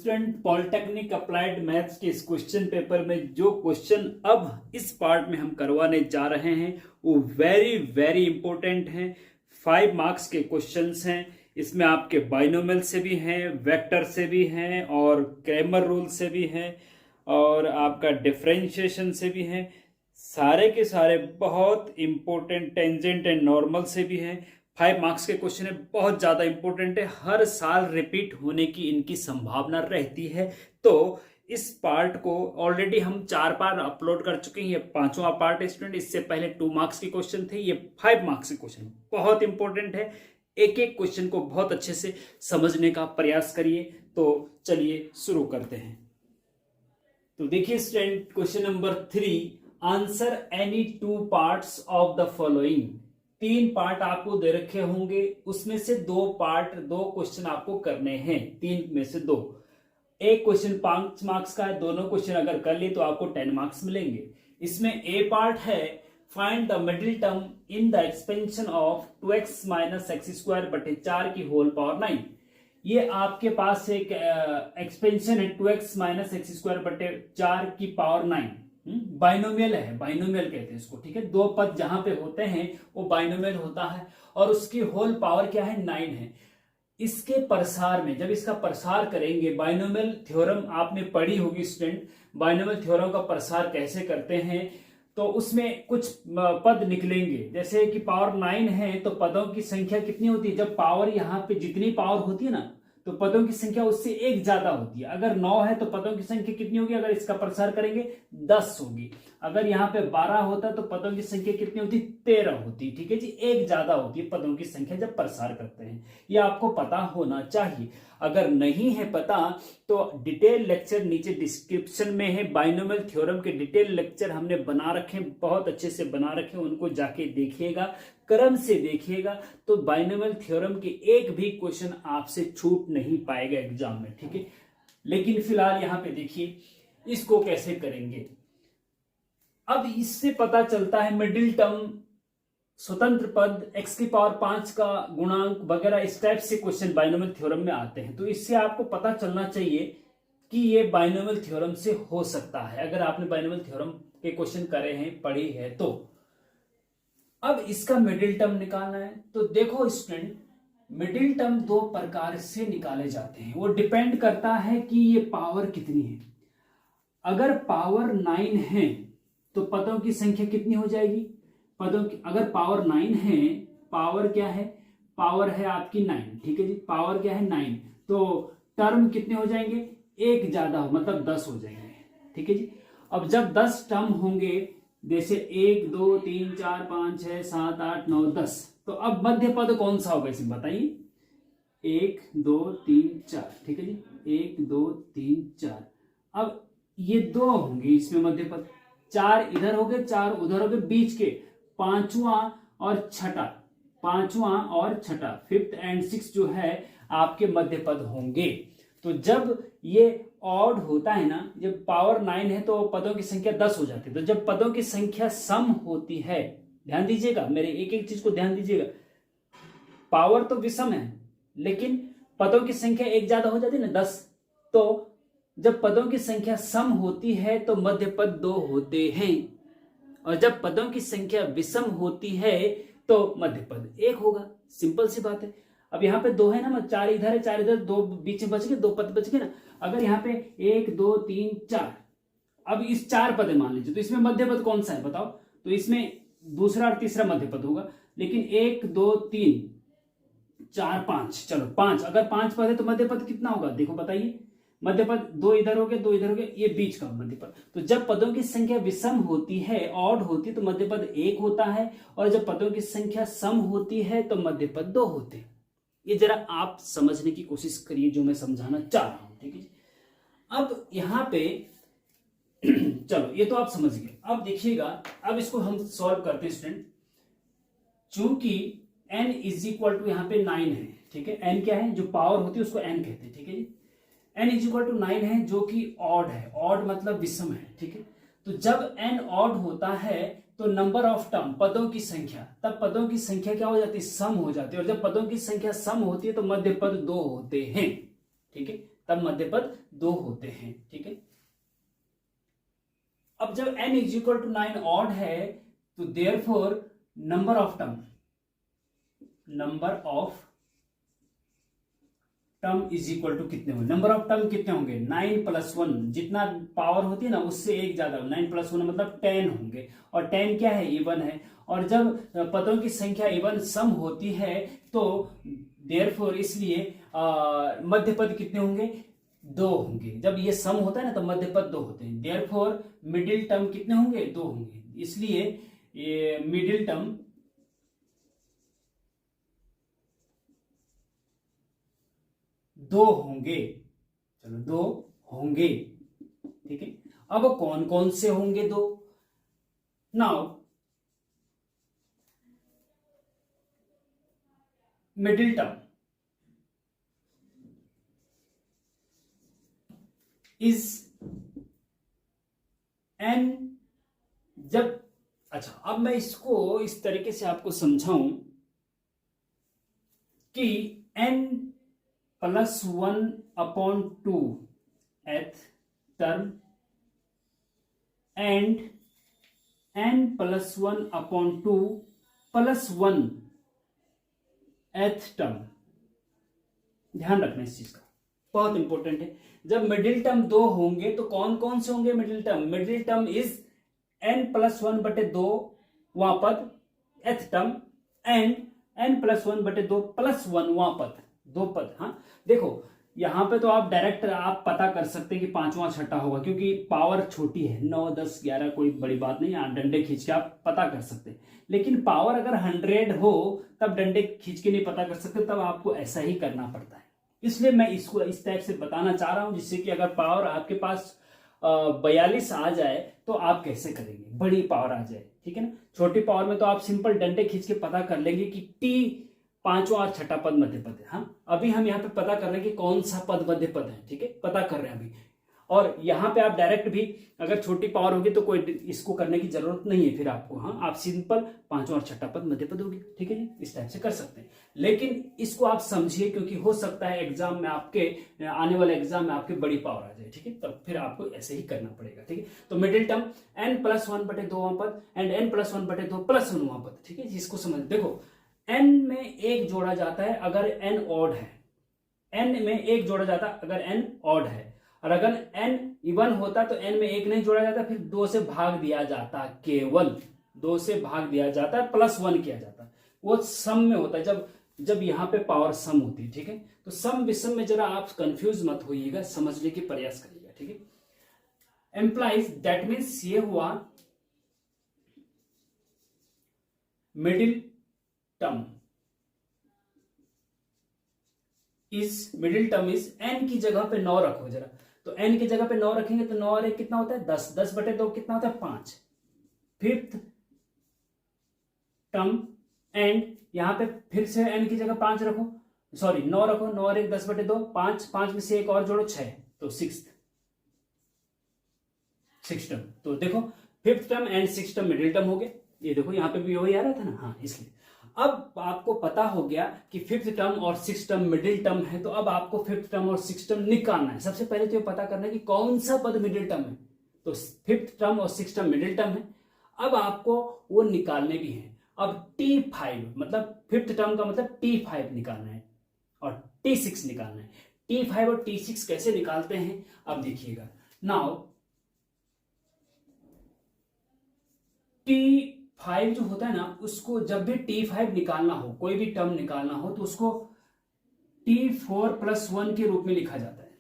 Student polytechnic applied maths के इस question paper में जो क्वेश्चन अब इस पार्ट में हम करवाने जा रहे हैं वो वेरी वेरी इंपॉर्टेंट हैं। 5 मार्क्स के क्वेश्चंस हैं। इसमें आपके बाइनोमियल से भी हैं, वेक्टर से भी हैं और क्रैमर रूल से भी हैं और आपका डिफरेंशिएशन से भी हैं। सारे के सारे बहुत इंपॉर्टेंट, टेंजेंट एंड नॉर्मल से भी हैं। 5 मार्क्स के क्वेश्चन है, बहुत ज्यादा इंपॉर्टेंट है। हर साल रिपीट होने की इनकी संभावना रहती है। तो इस पार्ट को ऑलरेडी हम 4 बार अपलोड कर चुके हैं। ये 5वां पार्ट है स्टूडेंट। इससे पहले 2 मार्क्स के क्वेश्चन थे, ये 5 मार्क्स के क्वेश्चन बहुत इंपॉर्टेंट है। एक एक क्वेश्चन को बहुत अच्छे से समझने का प्रयास करिए। तो चलिए शुरू करते हैं। तो देखिए student, question number 3, answer any 2 parts of the following. 3 part आपको दे रखे होंगे, उसमें से 2 क्वेश्चन आपको करने हैं। 3 में से 2। एक क्वेश्चन 5 मार्क्स का है, दोनों क्वेश्चन अगर कर लिए तो आपको 10 मार्क्स मिलेंगे। इसमें ए पार्ट है, find the middle term in the expansion of 2x minus x square बटे 4 की होल पावर 9। ये आपके पास एक एक्सपेंशन है 2x माइनस एक्स स्क्वायर बटे 4 की पावर 9। बाइनोमियल है, बाइनोमियल कहते हैं इसको, ठीक है। 2 पद जहां पे होते हैं वो बाइनोमियल होता है और उसकी होल पावर क्या है, 9 है। इसके प्रसार में जब इसका प्रसार करेंगे, बाइनोमियल थ्योरम आपने पढ़ी होगी स्टूडेंट, बाइनोमियल थ्योरम का प्रसार कैसे करते हैं। तो उसमें कुछ पद निकलेंगे, जैसे कि पावर 9 है तो पदों की संख्या कितनी होती है। जब पावर यहाँ पे जितनी पावर होती है ना, तो पदों की संख्या उससे 1 ज्यादा होती है। अगर 9 है तो पदों की संख्या कितनी होगी, अगर इसका प्रसार करेंगे 10 होगी। अगर यहाँ पे 12 होता तो पदों की संख्या कितनी होती, 13 होती। ठीक है जी, 1 ज्यादा होती है पदों की संख्या जब प्रसार करते हैं। ये आपको पता होना चाहिए। अगर नहीं है पता तो डिटेल लेक्चर नीचे डिस्क्रिप्शन में है। बाइनोमियल थ्योरम के डिटेल लेक्चर हमने बना रखे हैं, बहुत अच्छे से बना रखे हैं, उनको जाके देखिएगा, क्रम से देखिएगा। तो बाइनोमियल थ्योरम के एक भी क्वेश्चन आपसे छूट नहीं पाएगा एग्जाम में, ठीक है। लेकिन फिलहाल यहां पे देखिए इसको कैसे करेंगे। अब इससे पता चलता है मिडिल टर्म, स्वतंत्र पद, x की पावर 5 का गुणांक वगैरह, इस टाइप से क्वेश्चन बाइनोमियल थ्योरम में आते हैं। तो इससे आपको पता चलना चाहिए कि ये बाइनोमियल थ्योरम से हो सकता है, अगर आपने बाइनोमियल थ्योरम के क्वेश्चन करे हैं, पढ़ी है तो। अब इसका मिडिल टर्म निकालना है। तो देखो स्टूडेंट, मिडिल टर्म 2 प्रकार से निकाले जाते हैं। वो डिपेंड करता है कि ये पावर कितनी है। अगर पावर 9 है तो पदों की संख्या कितनी हो जाएगी, पदों की, अगर पावर 9 है, पावर क्या है, पावर है आपकी 9, ठीक है जी, पावर क्या है 9, तो टर्म कितने हो जाएंगे, 1 ज्यादा हो, मतलब 10 हो जाएंगे, ठीक है जी। अब जब 10 टर्म होंगे, जैसे 1 2 3 4 5 6 7 8 9 10, तो अब मध्य पद कौन सा होगा इसमें बताइए। 1 2 3 4, ठीक है जी, 1 2 3 4। अब ये 2 होंगे इसमें मध्य पद, 4 इधर हो गए, 4 उधर हो गए, बीच के 5वां और छठा, 5वां और छठा, 5th एंड 6th जो है आपके मध्य पद होंगे। तो जब ये ऑड होता है ना, जब पावर 9 है तो पदों की संख्या 10 हो जाती है। तो जब पदों की संख्या सम होती है, ध्यान दीजिएगा, मेरे एक एक चीज को ध्यान दीजिएगा, पावर तो विषम है लेकिन पदों की संख्या 1 ज्यादा हो जाती है ना, 10। तो जब पदों की संख्या सम होती है तो मध्य पद 2 होते हैं, और जब पदों की संख्या विषम होती है तो मध्य पद 1 होगा। सिंपल सी बात है। अब यहाँ पे 2 है ना, 4 इधर है, 4 इधर, 2 बीच में बच गए, 2 पद बच गए ना। अगर यहाँ पे 1 2 3 4, अब इस 4 पद मान लीजिए, तो इसमें मध्य पद कौन सा है बताओ। तो इसमें दूसरा और तीसरा मध्य पद होगा। लेकिन 1 2 3 4 5, चलो 5, अगर 5 पद है तो मध्य पद कितना होगा, देखो बताइए। मध्य पद 2 इधर हो गए, 2 इधर हो गए, ये बीच का मध्य पद। तो जब पदों की संख्या विषम होती है, ऑड होती है, तो मध्य पद 1 होता है, और जब पदों की संख्या सम होती है तो मध्य पद 2 होते हैं। ये जरा आप समझने की कोशिश करिए जो मैं समझाना चाह रहा हूं, ठीक है। अब यहां पे चलो ये तो आप समझ गए। अब देखिएगा, अब इसको हम सॉल्व करते हैं स्टूडेंट। चूंकि n इज इक्वल टू यहाँ पे 9 है, ठीक है, n क्या है, जो पावर होती है उसको n कहते हैं, ठीक है जी। n इज इक्वल टू 9 है जो कि ऑड है, ऑड मतलब विषम है, ठीक है। तो जब n ऑड होता है तो नंबर ऑफ टर्म, पदों की संख्या, तब पदों की संख्या क्या हो जाती है, सम हो जाती है। और जब पदों की संख्या सम होती है तो मध्य पद 2 होते हैं, ठीक है। तब मध्य पद 2 होते हैं। ठीक है, अब जब n is equal to 9 odd है तो therefore number of term is equal to कितने होंगे, नंबर ऑफ टर्म कितने होंगे, 9 प्लस 1, जितना पावर होती है ना उससे एक ज्यादा, 9 प्लस 1 मतलब 10 होंगे, और 10 क्या है, इवन है, और जब पदों की संख्या इवन सम होती है तो देयरफॉर इसलिए मध्य पद कितने होंगे, 2 होंगे। जब ये सम होता है ना तो मध्य पद 2 होते हैं, देयरफॉर मिडिल टर्म कितने होंगे, 2 होंगे, इसलिए ये मिडिल टर्म 2 होंगे। चलो 2 होंगे। ठीक है, अब कौन कौन से होंगे 2, now middle term is n, जब, अच्छा अब मैं इसको इस तरीके से आपको समझाऊं कि n plus 1/2 th term and n plus 1/2 plus 1 th term, ध्यान रखना इस चीज का, बहुत इंपॉर्टेंट है। जब मिडिल टर्म 2 होंगे तो कौन कौन से होंगे middle term, middle term is n plus 1/2 वहां पद th term and n plus 1/2 plus 1 वहां पद, 2 पद। हाँ देखो यहां पे तो आप डायरेक्ट आप पता कर सकते हैं कि 5वां छठा होगा, क्योंकि पावर छोटी है, 9 10 11 कोई बड़ी बात नहीं, आप डंडे खींच के आप पता कर सकते हैं। लेकिन पावर अगर 100 हो तब डंडे खींच के नहीं पता कर सकते, तब आपको ऐसा ही करना पड़ता है। इसलिए मैं इसको इस टाइप से बताना चाह रहा हूं, जिससे कि अगर पावर आपके पास 42 आ जाए तो आप कैसे करेंगे, बड़ी पावर आ जाए, ठीक है ना। छोटी पावर में तो आप सिंपल डंडे खींच के पता कर लेंगे कि टी 5वां और छठा पद मध्य पद है। हाँ अभी हम यहाँ पे पता कर रहे हैं कि कौन सा पद मध्य पद है, ठीक है, पता कर रहे हैं अभी। और यहाँ पे आप डायरेक्ट भी अगर छोटी पावर होगी तो कोई इसको करने की जरूरत नहीं है फिर आपको। हाँ आप सिंपल 5वां और छठा पद मध्य पद होगी, ठीक है जी, इस टाइप से कर सकते हैं। लेकिन इसको आप समझिए, क्योंकि हो सकता है एग्जाम में आपके आने वाले एग्जाम में आपके बड़ी पावर आ जाए, ठीक है, तब फिर आपको ऐसे ही करना पड़ेगा। ठीक है, तो मिडिल टर्म n प्लस 1/2 पद एंड n प्लस 1/2 प्लस 1 पद, ठीक है, इसको समझ। देखो n में एक जोड़ा जाता है अगर n ऑड है, n में एक जोड़ा जाता है अगर n ऑड है, और अगर n इवन होता तो n में एक नहीं जोड़ा जाता, फिर 2 से भाग दिया जाता, केवल 2 से भाग दिया जाता, प्लस 1 किया जाता। वो सम में होता है, जब यहां पे पावर सम होती है, ठीक है। तो सम विषम में जरा आप कंफ्यूज मत होइएगा, समझने की प्रयास करिएगा, ठीक है। एम्प्लाइज दैट मीन्स ये हुआ मिडिल टर्म इज n की जगह पे 9 रखो जरा, तो n की जगह पे 9 रखेंगे तो 9 और 1 कितना होता है 10, 10/2 कितना होता है 5। फिफ्थ टर्म एंड यहां पे फिर से n की जगह 5 रखो, सॉरी 9 रखो, 9 और 1 10/2, 5, 5 में से एक और जोड़ो 6, तो 6 टर्म। तो देखो fifth term and 6 term middle term हो गए। ये देखो यहां पे भी वही आ रहा था ना, हाँ इसलिए अब आपको पता हो गया कि फिफ्थ टर्म और 6 टर्म मिडिल टर्म है। तो अब आपको फिफ्थ टर्म और 6 टर्म निकालना है। सबसे पहले तो ये पता करना है कि कौन सा पद मिडिल टर्म है, तो फिफ्थ टर्म और 6 टर्म मिडिल टर्म है। अब आपको वो निकालने भी है। अब T5 मतलब फिफ्थ टर्म का मतलब T5 निकालना है और T6 निकालना है। T5 और T6 कैसे निकालते हैं अब देखिएगा। नाउ T5 जो होता है ना, उसको जब भी T5 निकालना हो, कोई भी टर्म निकालना हो, तो उसको T4 + 1 के रूप में लिखा जाता है।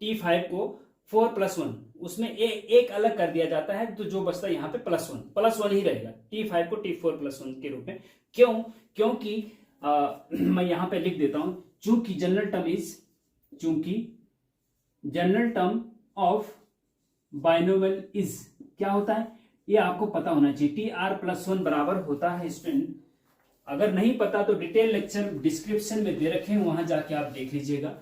T5 को 4 + 1 उसमें एक अलग कर दिया जाता है, तो जो बचता है यहाँ पे +1 ही रहेगा। T5 को T4 + 1 के रूप में। क्यों? क्योंकि मैं यहां पे लिख देता हूं, चूंकि general term of binomial is क्या होता है, ये आपको पता होना चाहिए। TR + 1 बराबर होता है स्टूडेंट, अगर नहीं पता तो डिटेल लेक्चर डिस्क्रिप्शन में दे रखे हैं, वहां जाके आप देख लीजिएगा।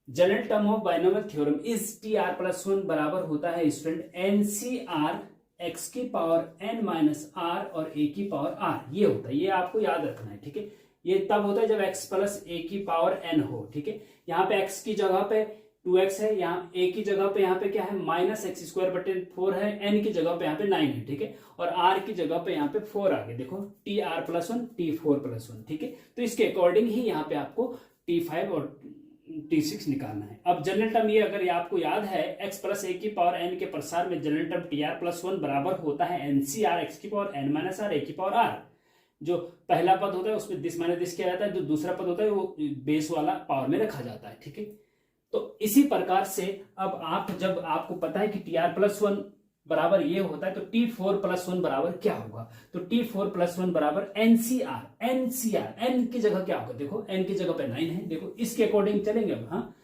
General term of binomial theorem is TR + 1 बराबर होता है स्टूडेंट NCR x⁻n - r और a⁻r, ये होता है, ये आपको याद रखना है, ठीक है। ये तब होता है जब x प्लस ए की पावर n हो, ठीक है। यहाँ पे x की जगह पे 2x है, यहाँ a की जगह पे यहाँ पे क्या है माइनस एक्स स्क्वायर बटे 4 है, n की जगह पे यहाँ पे 9 है, ठीक है। और r की जगह पे यहाँ पे 4 आ गए, देखो tr प्लस 1 t4 प्लस 1, ठीक है। तो इसके अकॉर्डिंग ही यहाँ पे आपको t5 और t6 निकालना है। अब जनरल टर्म ये अगर आपको याद है x प्लस ए की पावर n के प्रसार में जनरल टर्म tr प्लस 1 बराबर होता है ncr x की पावर n माइनस r ए की पावर r। जो पहला पद होता है उसमें दिस माइनस दिस किया जाता है, जो दूसरा पद होता है वो बेस वाला पावर में रखा जाता है, ठीक है। तो इसी प्रकार से अब आप जब आपको पता है कि tr प्लस 1 बराबर ये होता है तो t4 प्लस 1 बराबर क्या होगा, तो t4 प्लस 1 बराबर ncr। n की जगह क्या होगा, देखो n की जगह पे 9 है, देखो इसके अकॉर्डिंग चलेंगे अब। हाँ,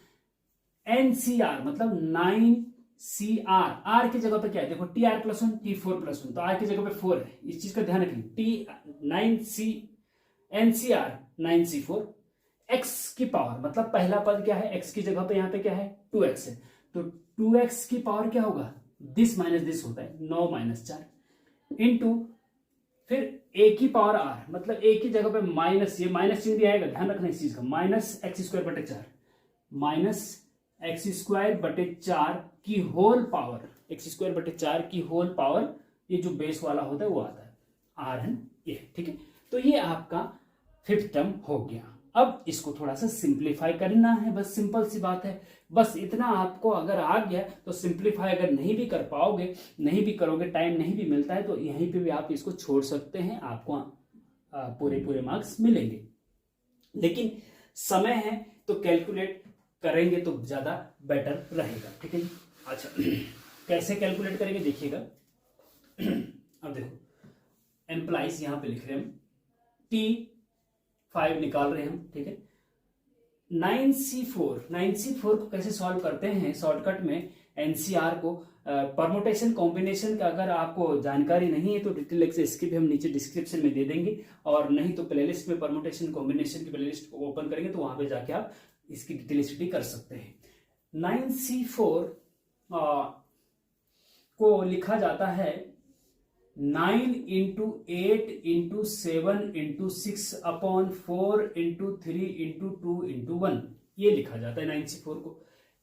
ncr मतलब 9cr, r की जगह पे क्या है, देखो tr प्लस 1 t4 प्लस 1, तो r की जगह पे 4 है, इस चीज का ध्यान रखें। ncr 9c4 x की पावर मतलब पहला पद क्या है, x की जगह पे यहाँ पे क्या है 2x है, तो 2x की पावर क्या होगा, दिस माइनस दिस होता है 9 माइनस 4 इंटू फिर a की पावर r मतलब a की जगह पे माइनस, ये माइनस चिन्ह भी आएगा, ध्यान रखना इस चीज का, माइनस एक्स स्क्वायर बटे 4, माइनस एक्स स्क्वायर बटे 4 की होल पावर, एक्स स्क्वायर बटे 4 की होल पावर, ये जो बेस वाला होता है वो आता है आर एन ए, ठीक है। तो ये आपका फिफ्थ टर्म हो गया। अब इसको थोड़ा सा सिंप्लीफाई करना है, बस सिंपल सी बात है, बस इतना आपको अगर आ गया तो सिंप्लीफाई अगर नहीं भी कर पाओगे, नहीं भी करोगे, टाइम नहीं भी मिलता है तो यहीं पे भी आप इसको छोड़ सकते हैं, आपको पूरे मार्क्स मिलेंगे। लेकिन समय है तो कैलकुलेट करेंगे तो ज्यादा बेटर रहेगा, ठीक है जी। अच्छा, कैसे कैलकुलेट करेंगे देखिएगा। अब देखो एम्प्लाइज यहां पे लिख रहे हैं हम, T5 निकाल रहे हैं हम, ठीक है। 9C4 को कैसे सॉल्व करते हैं शॉर्टकट में, एनसीआर को परमुटेशन कॉम्बिनेशन का अगर आपको जानकारी नहीं है तो डिटेल इसकी भी हम नीचे डिस्क्रिप्शन में दे देंगे, और नहीं तो प्लेलिस्ट में परमुटेशन कॉम्बिनेशन की प्लेलिस्ट को ओपन करेंगे तो वहां पे जाके आप इसकी डिटेल स्टडी कर सकते हैं। 9C4 को लिखा जाता है 9 into 8 into 7 into 6 upon 4 into 3 into 2 into 1, ये लिखा जाता है 9C4 को।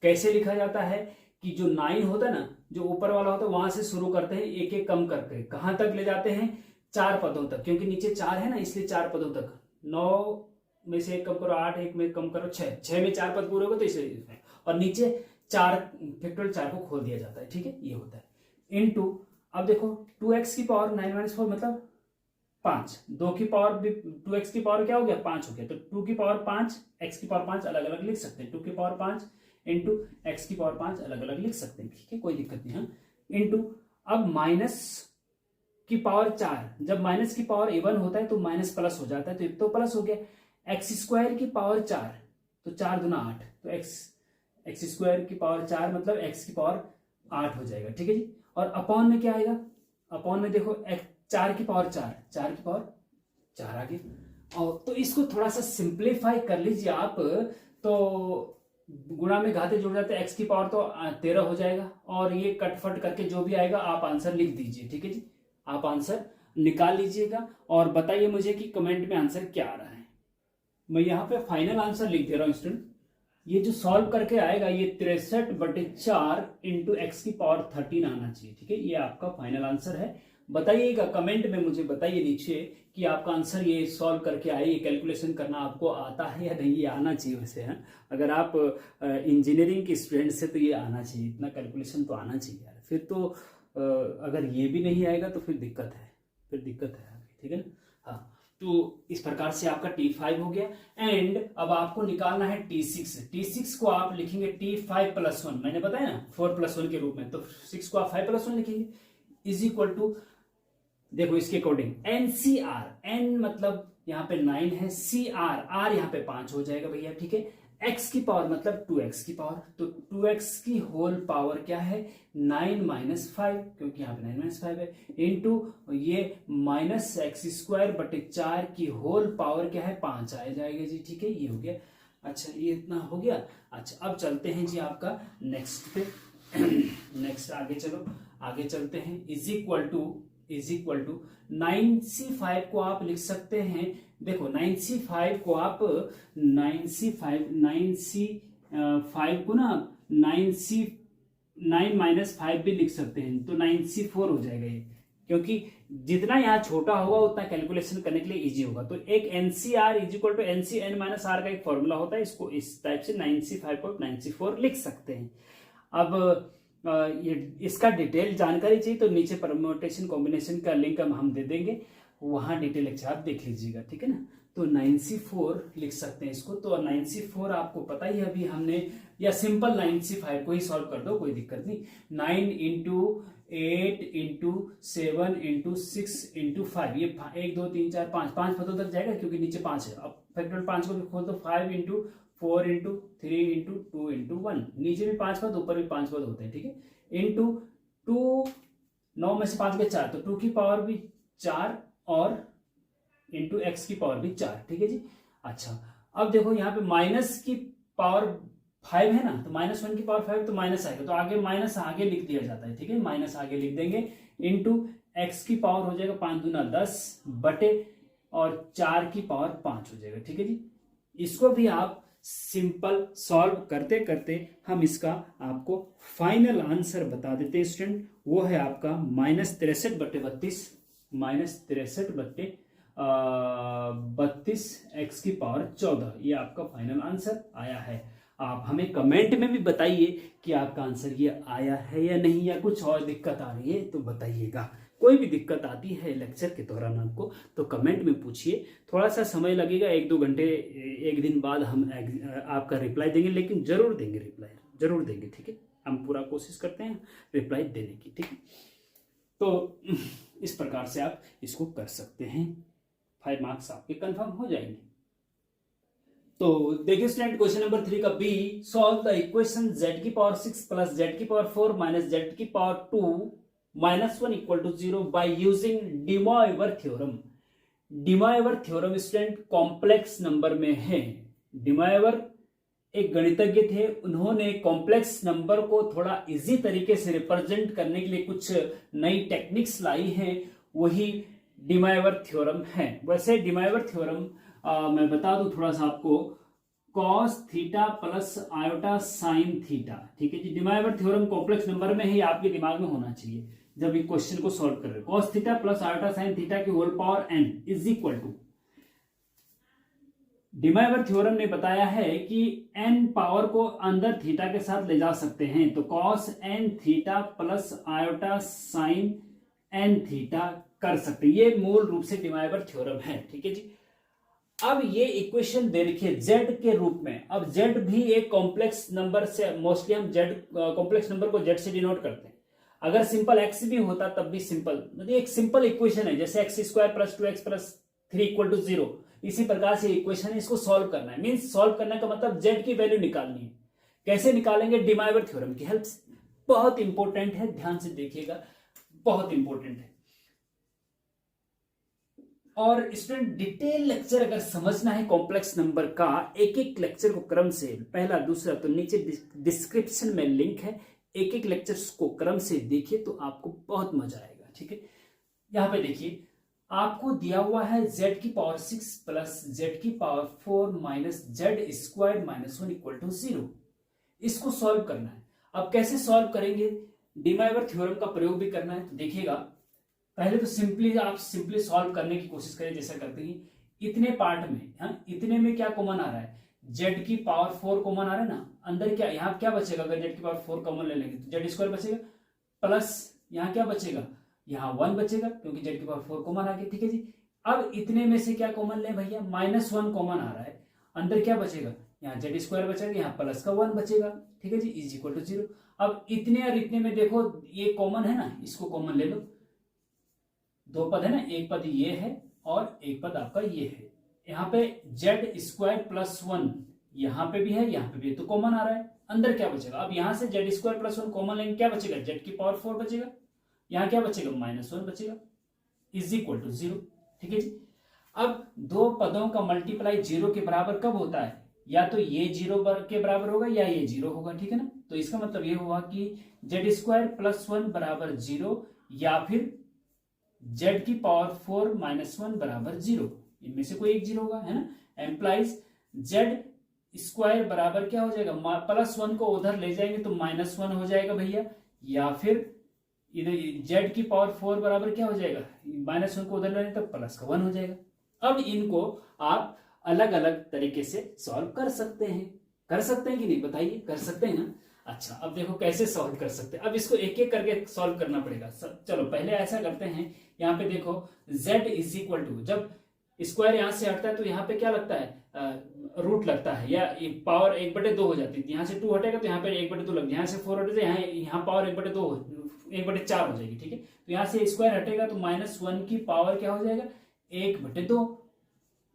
कैसे लिखा जाता है कि जो 9 होता है ना, जो ऊपर वाला होता है वहां से शुरू करते हैं, एक एक कम करके कहां तक ले जाते हैं, 4 पदों तक, क्योंकि नीचे 4 है ना इसलिए 4 पदों तक। 9 में से 1 कम करो 8, 1 में कम करो 6 में 4 पद पूरे होगा तो इसलिए, और नीचे 4 फैक्टोरियल 4 को खोल दिया जाता है, ठीक है, ये होता है। इनटू अब देखो 2x की पावर 9 माइनस 4 मतलब 5, 2 की पावर 2x की पावर क्या हो गया 5 हो गया, तो 2 की पावर 5 x की पावर 5 अलग अलग लिख सकते हैं, 2 की पावर 5 इंटू x की पावर 5 अलग अलग लिख सकते हैं, ठीक है, कोई दिक्कत नहीं है। इंटू अब माइनस की पावर 4, जब माइनस की पावर इवन होता है तो माइनस प्लस हो जाता है, तो एक तो प्लस हो गया, एक्स स्क्वायर की पावर 4 तो 4 दूना 8, तो एक्स स्क्वायर की पावर 4 मतलब एक्स की पावर 8 हो जाएगा, ठीक है जी। और अपॉन में क्या आएगा, अपॉन में देखो 4 की पावर 4 की पावर 4 आ गया। और तो इसको थोड़ा सा सिंप्लीफाई कर लीजिए आप, तो गुणा में घाते जुड़ जाते हैं, एक्स की पावर तो 13 हो जाएगा, और ये कटफट करके जो भी आएगा आप आंसर लिख दीजिए, ठीक है जी। आप आंसर निकाल लीजिएगा और बताइए मुझे कि कमेंट में आंसर क्या आ रहा है। मैं यहाँ पे फाइनल आंसर लिख दे रहा हूँ स्टूडेंट, ये जो सॉल्व करके आएगा ये 63/4 इंटू एक्स की पावर 13 आना चाहिए, ठीक है, ये आपका फाइनल आंसर है। बताइएगा कमेंट में, मुझे बताइए नीचे कि आपका आंसर ये सॉल्व करके आए, ये कैलकुलेशन करना आपको आता है या नहीं, ये आना चाहिए वैसे है। अगर आप इंजीनियरिंग के स्टूडेंट से तो ये आना चाहिए, इतना कैलकुलेशन तो आना चाहिए यार, फिर तो अगर ये भी नहीं आएगा तो फिर दिक्कत है, ठीक है ना। हाँ, तो इस प्रकार से आपका T5 हो गया। एंड अब आपको निकालना है T6 को आप लिखेंगे T5 प्लस 1, मैंने बताया ना 4 प्लस 1 के रूप में, तो 6 को आप 5 प्लस 1 लिखेंगे, इज इक्वल टू देखो इसके अकॉर्डिंग NCR, N मतलब यहाँ पे 9 है, CR R यहाँ पे 5 हो जाएगा भैया, ठीक है। x की पावर मतलब 2x की पावर, तो 2x की होल पावर क्या है 9 माइनस 5, क्योंकि यहाँ पे 9 माइनस 5 है, इंटू ये माइनस एक्स स्क्वायर बटे 4 की होल पावर क्या है 5 आ जाएगा जी, ठीक है, ये हो गया। अच्छा, ये इतना हो गया। अच्छा, अब चलते हैं जी आपका नेक्स्ट पे, नेक्स्ट आगे चलते हैं। इज इक्वल टू 9C5 को आप लिख सकते हैं देखो 9c5 को आप 9c5 को ना 9 माइनस 5 भी लिख सकते हैं, तो 9c4 हो जाएगा ये, क्योंकि जितना यहाँ छोटा होगा उतना कैलकुलेशन करने के लिए इजी होगा। तो एक NCR is equal to NCn minus r का एक फॉर्मूला होता है, इसको इस टाइप से 9c5 को 9c4 लिख सकते हैं। अब ये इसका डिटेल जानकारी चाहिए तो नीचे परम्यूटेशन कॉम्बिनेशन का लिंक हम दे देंगे, वहां डिटेल लेक्चर आप देख लीजिएगा, ठीक है ना। तो 9c4 लिख सकते हैं इसको। तो 9c4 आपको पता ही अभी हमने, या सिंपल 9c5 को ही सॉल्व कर दो, कोई दिक्कत नहीं। 9 इंटू 8 इंटू 7 इंटू 6 इंटू 5, ये 1 2 3 4 5 पदों तक जाएगा क्योंकि नीचे 5 है। अब फैक्टोरियल 5 को भी खोल दो, 5 इंटू 4 इंटू 3 इंटू 2 इंटू 1, नीचे भी 5 पद ऊपर भी 5 पद होते हैं, ठीक है। इंटू 2, 9 में से 5 गए 4, तो 2 की पावर भी 4 और इंटू x की पावर भी 4, ठीक है जी। अच्छा, अब देखो यहाँ पे माइनस की पावर 5 है ना, तो -1 की पावर 5 तो माइनस आएगा, तो आगे माइनस आगे लिख दिया जाता है, ठीक है, माइनस आगे लिख देंगे। इंटू x की पावर हो जाएगा 5 दूना 10 बटे और 4 की पावर 5 हो जाएगा, ठीक है जी। इसको भी आप सिंपल सॉल्व करते करते हम इसका आपको फाइनल आंसर बता देते हैं स्टूडेंट। वो है आपका -63 बटे 32, -63 बटे 32 x की पावर 14, ये आपका फाइनल आंसर आया है। आप हमें कमेंट में भी बताइए कि आपका आंसर ये आया है या नहीं, या कुछ और दिक्कत आ रही है तो बताइएगा। कोई भी दिक्कत आती है लेक्चर के दौरान आपको तो कमेंट में पूछिए। थोड़ा सा समय लगेगा, 1-2 घंटे, 1 दिन बाद हम आपका रिप्लाई देंगे, लेकिन जरूर देंगे रिप्लाई, जरूर देंगे, ठीक है। हम पूरा कोशिश करते हैं रिप्लाई देने की, ठीक है। तो इस प्रकार से आप इसको कर सकते हैं, 5 मार्क्स आपके कंफर्म हो जाएंगे। तो देखिए स्टूडेंट, क्वेश्चन नंबर 3 का B, solve the equation z की पावर 6 प्लस z की पावर 4 माइनस z की power 2 -1 equal to 0 by using de Moivre theorem. De Moivre theorem student complex number में है। डी मॉयवर एक गणितज्ञ थे, उन्होंने कॉम्प्लेक्स नंबर को थोड़ा इजी तरीके से रिप्रेजेंट करने के लिए कुछ नई टेक्निक्स लाई हैं, वही डी मॉयवर थ्योरम है। वैसे डी मॉयवर थ्योरम मैं बता दूं थोड़ा सा आपको, cos theta plus iota sine theta, ठीक है जी। D Moivre theorem complex number में ही आपके दिमाग में होना चाहिए जब ये क्वेश्चन को सॉल्व कर रहे हो। cos theta plus iota sine theta की whole power n is equal to, de Moivre theorem ने बताया है कि n पावर को अंदर थीटा के साथ ले जा सकते हैं, तो cos n theta plus iota sign n theta कर सकते हैं। ये मूल रूप से डी मॉयवर थ्योरम है, ठीक है जी। अब ये इक्वेशन दे रखी है z के रूप में। अब z भी एक कॉम्प्लेक्स नंबर से, मोस्टली हम z कॉम्प्लेक्स नंबर को z से डिनोट करते हैं। अगर सिंपल x भी होता तब भी सिंपल, मतलब एक सिंपल इक्वेशन है, जैसे x² plus 2x plus 3 equal to 0, इसी प्रकार से इक्वेशन है, इसको सॉल्व करना है। मीन्स सॉल्व करने का मतलब z की वैल्यू निकालनी है। कैसे निकालेंगे? डी मॉयवर थ्योरम की हेल्प से। बहुत इंपॉर्टेंट है, ध्यान से देखिएगा, बहुत इंपॉर्टेंट है। और स्टूडेंट डिटेल लेक्चर अगर समझना है कॉम्प्लेक्स नंबर का, एक एक लेक्चर को क्रम से, पहला दूसरा, तो नीचे डिस्क्रिप्शन में लिंक है, एक एक लेक्चर्स को क्रम से देखिए तो आपको बहुत मजा आएगा, ठीक है। यहां पे देखिए आपको दिया हुआ है z की पावर 6 प्लस z की power 4 minus z² minus 1 equal to 0। इसको सॉल्व करना है। अब कैसे सॉल्व करेंगे? डी मॉयवर थ्योरम का प्रयोग भी करना है। तो देखिएगा, पहले तो आप सिंपली सॉल्व करने की कोशिश करें, जैसा करते हैं इतने पार्ट में। हाँ, इतने में क्या कॉमन आ रहा है? z की पावर 4 कॉमन आ रहा है ना, अंदर क्या, यहाँ क्या बचेगा? अगर z की पावर 4 कॉमन ले लेंगे तो z² बचेगा, प्लस यहाँ क्या बचेगा? यहाँ 1 बचेगा, क्योंकि z की पावर 4 कॉमन आ गया, ठीक है जी। अब इतने में से क्या कॉमन ले भैया? -1 कॉमन आ रहा है, अंदर क्या बचेगा? यहाँ z² बचेगा, यहाँ प्लस का 1 बचेगा, ठीक है जी, इज इक्वल टू 0। अब इतने और इतने में देखो ये कॉमन है ना, इसको कॉमन ले लो। 2 पद है ना, एक पद ये है और एक पद आपका ये है। यहाँ पे z² प्लस 1 यहाँ पे भी है, यहाँ पे भी है, तो कॉमन आ रहा है। अंदर क्या बचेगा? अब यहाँ से z² प्लस 1 कॉमन लेंगे, क्या बचेगा? z की पावर 4 बचेगा, यहाँ क्या बचेगा? -1 बचेगा, इज इक्वल टू 0, ठीक है जी। अब दो पदों का मल्टीप्लाई 0 के बराबर कब होता है? या तो ये 0 के बराबर होगा या ये 0 होगा, ठीक है ना। तो इसका मतलब ये हुआ कि z² प्लस 1 बराबर 0 या फिर z की पावर 4 माइनस 1 बराबर 0। इनमें से कोई एक जीरो होगा, है ना। एम्प्लाइज जेड स्क्वायर बराबर क्या हो जाएगा, +1 को उधर ले जाएंगे तो -1 हो जाएगा भैया, या फिर इधर जेड की पावर 4 बराबर क्या हो जाएगा, -1 को उधर ले तो +1 हो जाएगा। अब इनको आप अलग अलग तरीके से सॉल्व कर सकते हैं कि नहीं, बताइए, कर सकते हैं ना। अच्छा, अब देखो कैसे सॉल्व कर सकते हैं। अब इसको एक एक करके सॉल्व करना पड़ेगा। चलो पहले ऐसा करते हैं, यहाँ पे देखो z इज इक्वल टू, जब स्क्वायर यहां से हटता है तो यहाँ पे क्या लगता है, रूट लगता है, या पावर 1/2 हो जाती है। यहाँ से 2 हटेगा तो यहाँ पे 1/2 लग, यहाँ से 4 हटेगा यहाँ पावर 1/4 हो जाएगी, ठीक है। तो यहाँ से स्क्वायर हटेगा तो -1 की पावर क्या हो जाएगा, 1/2।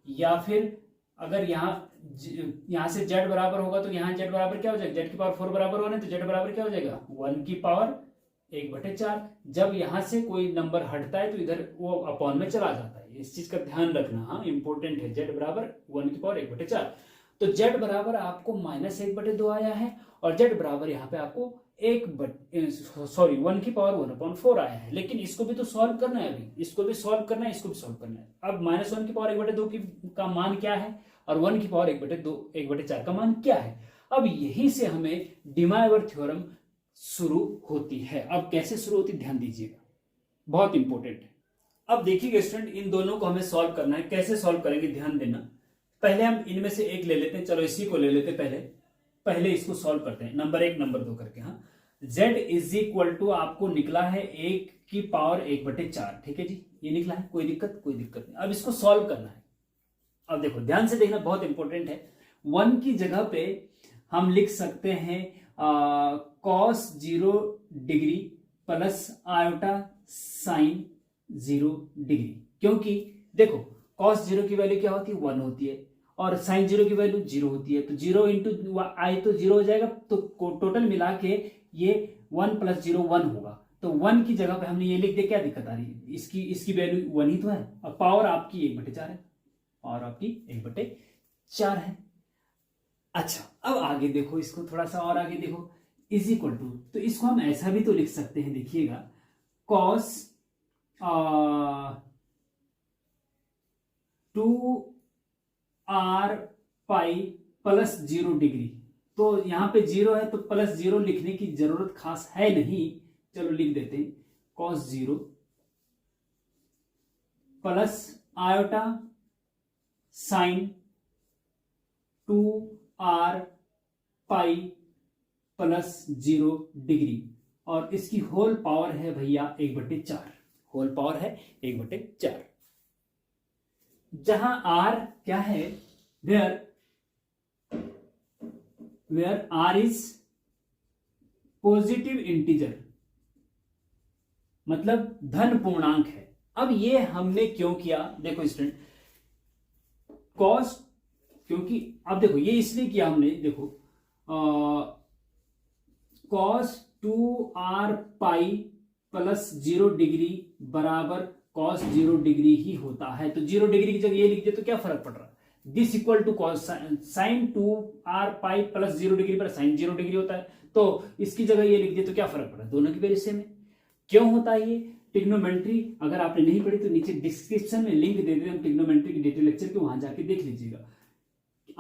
या फिर अगर यहाँ से z बराबर होगा तो यहाँ z बराबर क्या हो जाएगा, z की पावर 4 बराबर होने तो z बराबर क्या हो जाएगा, 1 की पावर 1/4। जब यहाँ से कोई नंबर हटता है तो इधर वो अपॉन में चला जाता है, इस चीज का ध्यान रखना, हाँ इंपॉर्टेंट है। z बराबर 1 की पावर 1/4, तो z बराबर आपको -1/2 आया है, और z बराबर यहाँ पे आपको 1 की पावर 1/4 आया है। लेकिन इसको भी तो सॉल्व करना है, अभी इसको भी सॉल्व करना है, इसको भी सॉल्व करना है। अब -1 की पावर 1/2 का मान क्या है, और 1 की पावर 1/4 का मान क्या है। अब यहीं से हमें डिमाइवर थ्योरम शुरू होती है। अब कैसे शुरू होती, ध्यान दीजिएगा, बहुत इंपॉर्टेंट है। अब देखिएगा स्टूडेंट, इन दोनों को हमें सॉल्व करना है। कैसे सॉल्व करेंगे, ध्यान देना। पहले हम इनमें से एक ले लेते हैं, चलो इसी को ले लेते हैं। पहले इसको सॉल्व करते हैं, नंबर 1 नंबर 2 करके। हाँ, z इज इक्वल टू आपको निकला है 1 की पावर 1/4, ठीक है जी, ये निकला है, कोई दिक्कत नहीं। अब इसको सॉल्व करना है। अब देखो ध्यान से देखना, बहुत इंपॉर्टेंट है। 1 की जगह पे हम लिख सकते हैं cos 0 degree plus iota sign 0 degree, क्योंकि देखो cos 0 की वैल्यू क्या होती है, 1 होती है, और साइन 0 की वैल्यू 0 होती है। तो 0 इंटू आई तो 0 हो जाएगा, तो टोटल मिला के ये 1 + 0 1 होगा। तो 1 की जगह पे हमने ये लिख दिया, क्या दिक्कत आ रही है, इसकी वैल्यू 1 ही तो है, और पावर आपकी 1/4 है, और आपकी 1/4 है। अच्छा, अब आगे देखो, इसको थोड़ा सा और आगे देखो, इज इक्वल टू, तो इसको हम ऐसा भी तो लिख सकते हैं, देखिएगा, cos 2r pi plus 0 degree. तो यहां पे 0 है तो +0 लिखने की जरूरत खास है नहीं, चलो लिख देते हैं cos 0 plus iota sine 2r pi plus 0 degree, और इसकी होल पावर है भैया 1/4, होल पावर है 1/4। जहां r क्या है, where r is positive integer, मतलब धन पूर्णांक है। अब ये हमने क्यों किया, देखो स्टूडेंट, कॉस, क्योंकि अब देखो ये इसलिए किया हमने, देखो cos 2r pi plus 0 degree बराबर cos 0 डिग्री ही होता है। तो 0 डिग्री की जगह ये लिख दे तो क्या फर्क पड़ रहा है, this equal to cos sine 2r pi plus 0 degree पर साइन 0 डिग्री होता है, तो इसकी जगह ये लिख दे तो क्या फर्क पड़ रहा है, दोनों की वैल्यू सेम है। क्यों होता है ये, ट्रिग्नोमेट्री अगर आपने नहीं पढ़ी तो नीचे डिस्क्रिप्शन में लिंक दे देते हैं ट्रिग्नोमेट्री की डिटेल लेक्चर के, वहां जाके देख लीजिएगा।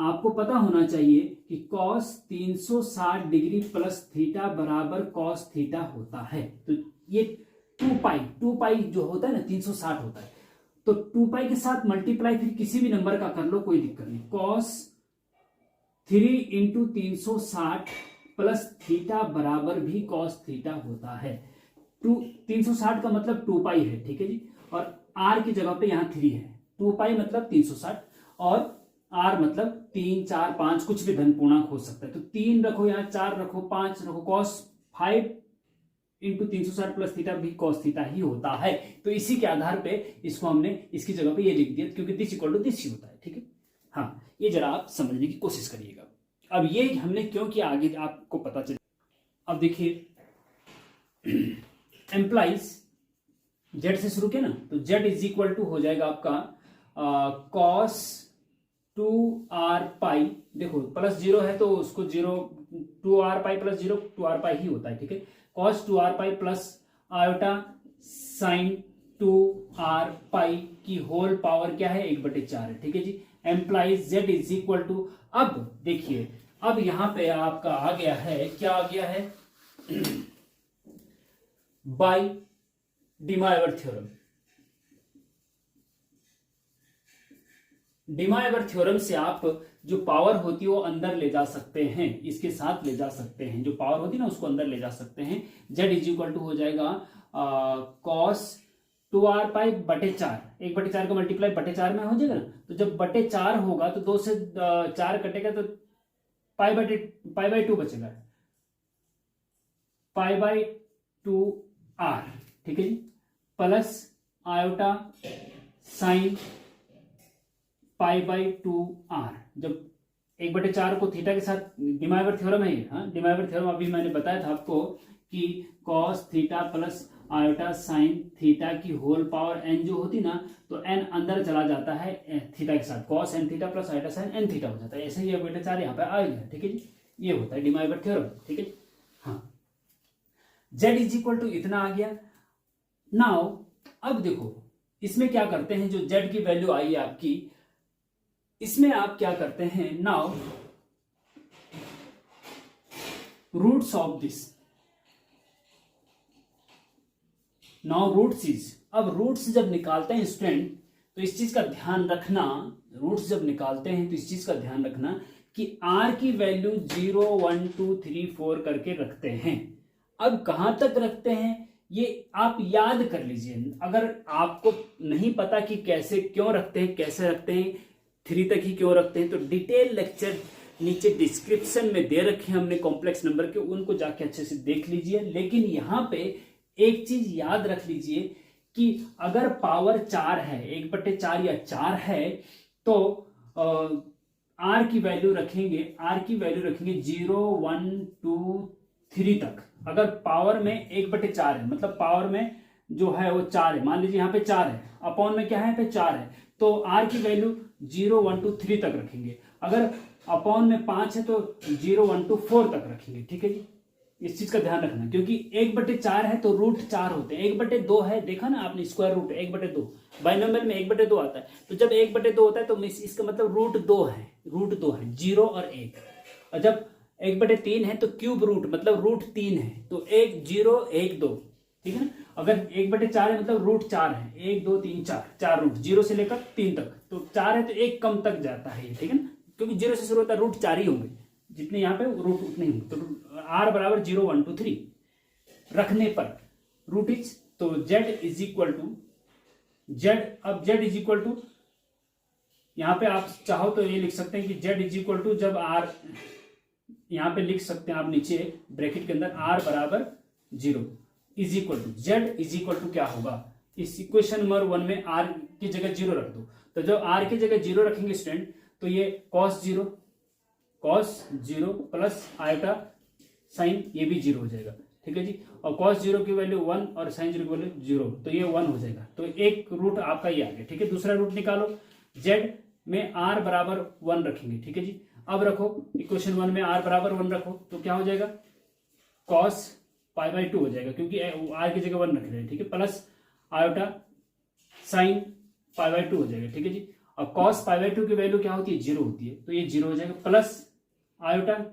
आपको पता होना चाहिए कि cos 360 डिग्री प्लस थीटा बराबर cos थीटा होता है। तो ये 2 पाई जो होता है ना 360 होता है, तो 2 पाई के साथ मल्टीप्लाई फिर किसी भी नंबर का कर लो, कोई दिक्कत नहीं। cos 3 × 360 प्लस थीटा बराबर भी cos थीटा होता है। 360 का मतलब 2 पाई है, ठीक है जी, और r की जगह पे यहाँ 3 है, 2 पाई मतलब 360, और r मतलब 3 4 5 कुछ भी धन पूर्णांक हो सकता है। तो 3 रखो, यहाँ 4 रखो, 5 रखो, cos 5 × 360 प्लस थीटा भी cos थीटा ही होता है। तो इसी के आधार पे इसको हमने इसकी जगह पे ये लिख दिया, क्योंकि दिस इक्वल टू दिस ही होता है, ठीक है। हाँ, ये जरा आप समझने की कोशिश करिएगा। अब ये हमने क्यों किया आगे आपको पता चले। अब देखिए, एम्प्लाइज जेड से शुरू किया ना, तो जेड इज इक्वल टू हो जाएगा आपका cos 2r पाई, देखो प्लस 0 है तो उसको 2r पाई प्लस 2r पाई ही होता है, ठीक है। cos 2r pi plus iota sine 2r pi की होल पावर क्या है 1/4 है, ठीक है जी। Implies z is equal to, अब देखिए अब यहां पे आपका आ गया है, क्या आ गया है, by De Moivre theorem. De Moivre theorem से आप जो पावर होती है वो अंदर ले जा सकते हैं, इसके साथ ले जा सकते हैं, जो पावर होती है ना उसको अंदर ले जा सकते हैं। z इज इक्वल टू हो जाएगा cos 2r पाई बटे 4, 1/4 का मल्टीप्लाई बटे 4 में हो जाएगा ना, तो जब बटे 4 होगा तो 2 से 4 कटेगा तो पाई बाई 2 बचेगा, पाई बाई 2r, ठीक है जी, plus iota sine pi by 2r। जब 1/4 को थीटा के साथ, डिमाइवर थ्योरम है ये, हाँ डिमाइवर थ्योरम अभी मैंने बताया था आपको कि cos theta plus iota sine theta की होल पावर n जो होती ना, तो n अंदर चला जाता है थीटा के साथ, cos n theta plus iota sign n theta हो जाता है, ऐसे ही 1/4 यहाँ पे आ गया, ठीक है जी, ये होता है डिमाइवर थ्योरम, ठीक है। हाँ z इज इक्वल टू इतना आ गया। नाउ अब देखो इसमें क्या करते हैं, जो z की वैल्यू आई है आपकी, इसमें आप क्या करते हैं, now roots of this, now roots is, अब रूट्स जब निकालते हैं स्टूडेंट तो इस चीज का ध्यान रखना, रूट्स जब निकालते हैं तो इस चीज का ध्यान रखना कि r की वैल्यू 0 1 2 3 4 करके रखते हैं। अब कहां तक रखते हैं ये आप याद कर लीजिए, अगर आपको नहीं पता कि कैसे क्यों रखते हैं, कैसे रखते हैं, 3 तक ही क्यों रखते हैं, तो डिटेल लेक्चर नीचे डिस्क्रिप्शन में दे रखे हैं हमने कॉम्प्लेक्स नंबर के, उनको जाके अच्छे से देख लीजिए। लेकिन यहां पे एक चीज याद रख लीजिए कि अगर पावर 4 है, 1/4 या 4 है, तो r की वैल्यू रखेंगे, r की वैल्यू रखेंगे 0 1 2 3 तक। अगर पावर में 1/4 है, मतलब पावर में जो है वो 4 है, मान लीजिए यहाँ पे 4 है, अपॉन में क्या है, पे 4 है, तो r की वैल्यू 0 1 2 3 तक रखेंगे। अगर अपॉन में 5 है तो 0 1 2 4 तक रखेंगे, ठीक है जी। इस चीज का ध्यान रखना, क्योंकि 1/4 है तो रूट 4 होते हैं, 1/2 है, देखा ना आपने स्क्वायर रूट 1/2, बाइनोमियल में 1/2 आता है, तो जब 1/2 होता है तो इसका मतलब रूट 2 है, रूट 2 है, 0 और 1। और जब 1/3 है तो क्यूब रूट मतलब रूट 3 है, तो 1 0 1 2, ठीक है ना। अगर 1/4 है मतलब रूट 4 है, 1 2 3 4 रूट, 0 से लेकर 3 तक, तो 4 है तो 1 कम तक जाता है, ठीक है ना, क्योंकि 0 से शुरू होता है, रूट 4 ही होंगे, जितने यहाँ पे रूट उतने ही होंगे। तो r बराबर 0 1 2 3 रखने पर रूट इज, तो z is equal to z, अब z इज इक्वल टू, यहाँ पे आप चाहो तो ये लिख सकते हैं कि z इज इक्वल टू, जब r यहाँ पे लिख सकते हैं आप नीचे ब्रैकेट के अंदर r बराबर 0 is equal to, z is equal to क्या होगा, इस इक्वेशन नंबर 1 में r की जगह 0 रख दो, तो जब r की जगह 0 रखेंगे स्टूडेंट तो ये cos 0 प्लस आयोटा साइन, ये भी 0 हो जाएगा, ठीक है जी। और cos 0 की वैल्यू 1 और sin 0 की वैल्यू 0, तो ये 1 हो जाएगा, तो एक रूट आपका ये आ गया, ठीक है। दूसरा रूट निकालो, z में r बराबर 1 रखेंगे, ठीक है जी। अब रखो इक्वेशन 1 में r बराबर 1 रखो, तो क्या हो जाएगा, cos पाई बाई 2 हो जाएगा, क्योंकि r की जगह 1 रख रहे हैं, ठीक है, plus iota sine pi by 2 हो जाएगा, ठीक है जी। और cos पाई बाई 2 की वैल्यू क्या होती है, 0 होती है, तो ये 0 हो जाएगा, plus iota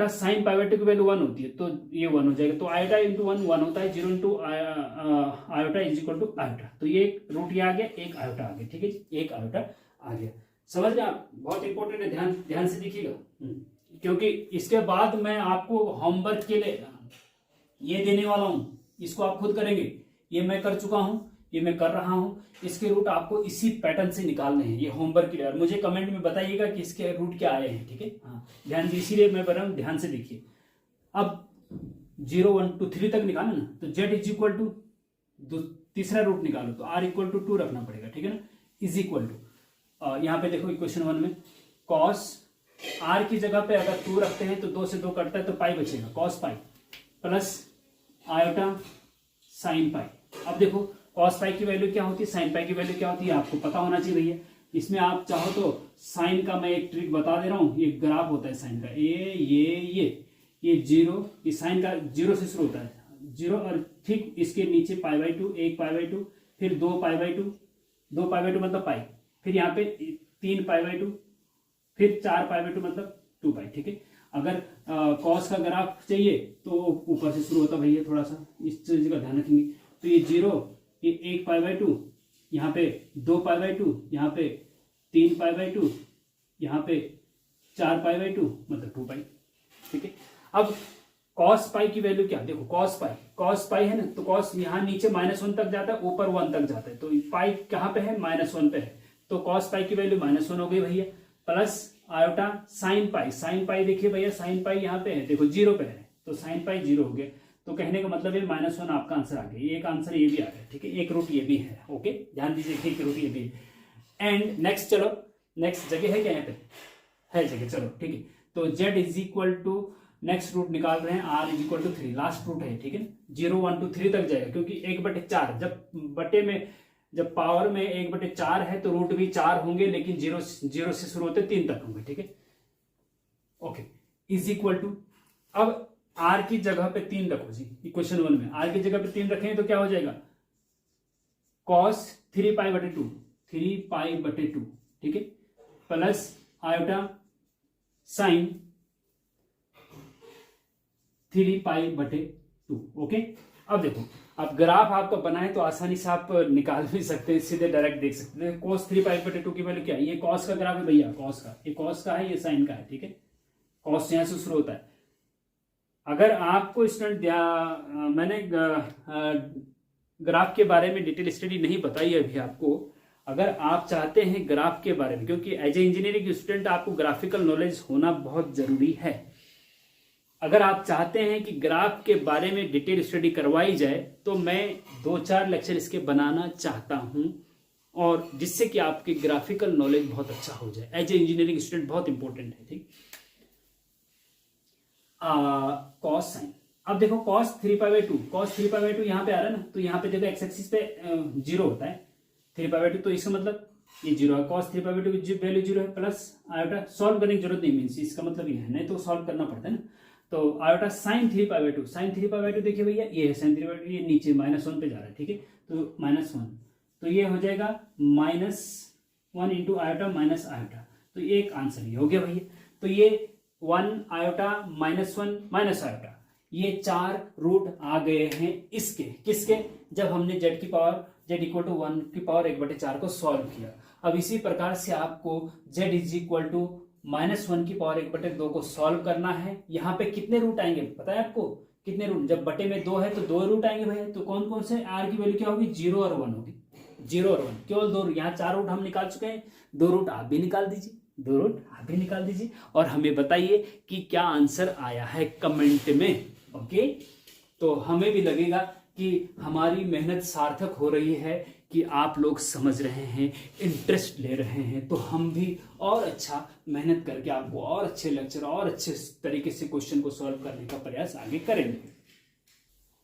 sine pi by 2 की वैल्यू 1 होती है, तो ये 1 हो जाएगा, तो आयोटा इंटू 1 1 होता है, 0 into iota is equal to iota, तो ये रूट ये आ गया, एक आयोटा आ गया, ठीक है जी, एक आयोटा आ गया। समझ रहे आप, बहुत इंपॉर्टेंट है, ध्यान से देखिएगा, क्योंकि इसके बाद मैं आपको होमवर्क के लिए ये देने वाला हूं, इसको आप खुद करेंगे, ये मैं कर चुका हूं, ये मैं कर रहा हूं, इसके रूट आपको इसी पैटर्न से निकालने हैं, ये होमवर्क के लिए, और मुझे कमेंट में बताइएगा कि इसके रूट क्या आए हैं, ठीक है। हाँ ध्यान से, इसीलिए मैं बता रहा हूं, ध्यान से देखिए। अब 0 1 2 3 तक निकालना ना, तो z इज इक्वल टू, तीसरा रूट निकालो तो r इक्वल टू 2 रखना पड़ेगा, ठीक है ना, इज इक्वल टू, यहाँ पे देखो इक्वेशन 1 में cos, r की जगह पे अगर 2 रखते हैं तो 2 से 2 कटता है तो पाई बचेगा, cos पाई प्लस आयोटा साइन पाई। अब देखो cos पाई की वैल्यू क्या होती है, साइन पाई की वैल्यू क्या होती है, आपको पता होना चाहिए भैया। इसमें आप चाहो तो साइन का मैं एक ट्रिक बता दे रहा हूँ, ये ग्राफ होता है साइन का, ये 0, ये साइन का 0 से शुरू होता है, जीरो, और ठीक इसके नीचे पाई बाई टू, एक पाई बाई टू, फिर दो पाई बाई टू, दो पाई बाई टू मतलब पाई, फिर यहाँ पे तीन पाई बाई टू, फिर चार पाई बाई टू मतलब टू पाई। ठीक है, अगर कॉस का ग्राफ चाहिए तो ऊपर से शुरू होता भैया, थोड़ा सा इस चीज का ध्यान रखेंगे। तो ये जीरो, ये एक पाई बाई टू, यहाँ पे दो पाई बाई टू, यहाँ पे तीन पाई बाई टू, यहाँ पे चार पाई बाई टू मतलब टू पाई। ठीक है, अब कॉस पाई की वैल्यू क्या, देखो कॉस पाई है ना, तो कॉस यहाँ नीचे -1 तक जाता है, ऊपर 1 तक जाता है, तो पाई कहाँ पे है, -1 पे है, तो कॉस पाई की वैल्यू -1 हो गई भैया, प्लस आयोटा साइन पाई देखिए भैया, साइन पाई यहाँ पे है, देखो जीरो पे है, तो साइन पाई जीरो हो गया, तो कहने का मतलब है -1 आपका आंसर आ गया, एक आंसर ये भी आ गया। ठीक है, एक रूट ये भी है, ओके ध्यान दीजिए, एक रूट ये भी है। एंड नेक्स्ट, चलो नेक्स्ट जगह है क्या, यहाँ पे है जगह, चलो ठीक है, तो z is equal to next root निकाल रहे हैं, r is equal to 3, last root है। ठीक है, 0 1 2 3 तक जाएगा, क्योंकि 1/4 जब बटे में, जब पावर में 1/4 है तो रूट भी 4 होंगे, लेकिन जीरो से शुरू होते 3 तक होंगे। ठीक है, ओके, इज इक्वल टू, अब r की जगह पे 3 रखो जी, इक्वेशन 1 में r की जगह पे 3 रखेंगे तो क्या हो जाएगा, cos 3π/2, 3π/2, ठीक है, प्लस आयोटा साइन 3π/2। ओके, अब देखो, अब ग्राफ आपका बना है तो आसानी से आप निकाल भी सकते हैं, सीधे डायरेक्ट देख सकते हैं। cos 3π/2 की वैल्यू क्या है, ये cos का ग्राफ है भैया, cos का, ये cos का है, ये साइन का है। ठीक है, cos यहां से शुरू होता है। अगर आपको स्टूडेंट मैंने ग्राफ के बारे में डिटेल स्टडी नहीं बताई है अभी आपको, अगर आप चाहते हैं ग्राफ के बारे में, क्योंकि एज ए इंजीनियरिंग स्टूडेंट आपको ग्राफिकल नॉलेज होना बहुत जरूरी है, अगर आप चाहते हैं कि ग्राफ के बारे में डिटेल स्टडी करवाई जाए तो मैं 2-4 लेक्चर इसके बनाना चाहता हूं, और जिससे कि आपके ग्राफिकल नॉलेज बहुत अच्छा हो जाए। एज ए इंजीनियरिंग स्टूडेंट बहुत इंपॉर्टेंट है। ठीक, कॉस साइन, अब देखो cos 3π/2 यहाँ पे आ रहा है ना, तो यहाँ पे देखो एक्स एक्सिस पे 0 होता है, 3π/2, तो इसका मतलब ये 0 है, cos 3π/2 की वैल्यू 0 है, प्लस आयोटा सॉल्व करने की जरूरत नहीं, मीन्स इसका मतलब ये है, नहीं तो सॉल्व करना पड़ता है ना, तो आयोटा साइन 3π/2 देखिए भैया, ये है साइन 3π/2, ये नीचे -1 पे जा रहा है। ठीक है, तो -1, तो ये हो जाएगा -1 इंटू आयोटा माइनस आयोटा, तो एक आंसर ये हो गया भैया। तो ये 1 आयोटा -1 माइनस आयोटा, ये 4 रूट आ गए हैं इसके, किसके, जब हमने z की पावर z इक्वल टू 1 की पावर 1/4 को सॉल्व किया। अब इसी प्रकार से आपको z इज इक्वल टू -1 की पावर 1/2 को सॉल्व करना है। यहाँ पे कितने रूट आएंगे पता है आपको, कितने रूट, जब बटे में 2 है तो 2 रूट आएंगे भैया, तो कौन कौन से, r की वैल्यू क्या होगी, 0 और 1 होगी, 0 और 1, केवल 2 रूट, यहाँ 4 रूट हम निकाल चुके हैं, 2 रूट आप भी निकाल दीजिए, 2 रूट आप भी निकाल दीजिए, और हमें बताइए कि क्या आंसर आया है कमेंट में। ओके, तो हमें भी लगेगा कि हमारी मेहनत सार्थक हो रही है, कि आप लोग समझ रहे हैं, इंटरेस्ट ले रहे हैं, तो हम भी और अच्छा मेहनत करके आपको और अच्छे लेक्चर और अच्छे तरीके से क्वेश्चन को सॉल्व करने का प्रयास आगे करेंगे।